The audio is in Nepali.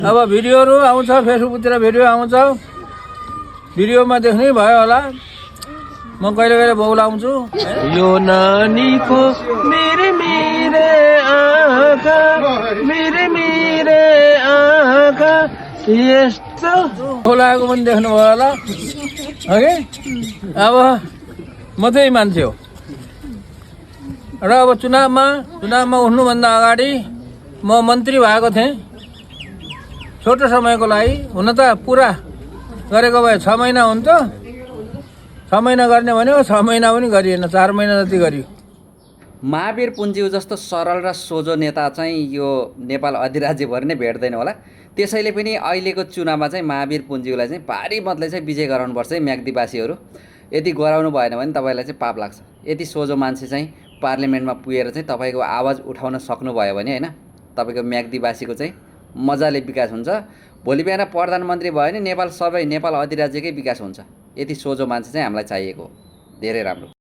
अब भिडियोहरू आउँछ, फेसबुकतिर भिडियो आउँछ, भिडियोमा देख्नै भयो होला। म कहिले कहिले बोलाउँछु। यो नानीको मेरे मेरे आँखा, मेरे मेरे आँखा यस्तो बोलाएको पनि देख्नुभयो होला। ओके, अब म चाहिँ मान्छे हो र अब चुनावमा उठ्नुभन्दा अगाडि म मन्त्री भएको थिएँ छोटो समयको लागि। हुन त पुरा गरेको भए 6 महिना हुन्थ्यो। 6 महिना गर्ने भनेको 6 महिना पनि गरिएन, 4 महिना जति गरियो। महावीर पुञ्ज्यू जस्तो सरल र सोझो नेता चाहिँ यो नेपाल अधिराज्यभरि नै भेट्दैन होला। त्यसैले पनि अहिलेको चुनावमा चाहिँ महावीर पुञ्ज्यूलाई चाहिँ भारी मतले चाहिँ विजय गराउनुपर्छ है म्याग्दीवासीहरू। यदि गराउनु भएन भने तपाईँलाई चाहिँ पाप लाग्छ। यति सोझो मान्छे चाहिँ पार्लिमेन्टमा पुगेर चाहिँ तपाईँको आवाज उठाउन सक्नुभयो भने होइन, तपाईँको म्याग्दीवासीको चाहिँ मजाले विकास हुन्छ। भोलि बिहान प्रधानमन्त्री भयो भने नेपाल अधिराज्यकै विकास हुन्छ। यति सोझो मान्छे चाहिँ हामीलाई चाहिएको हो। धेरै राम्रो।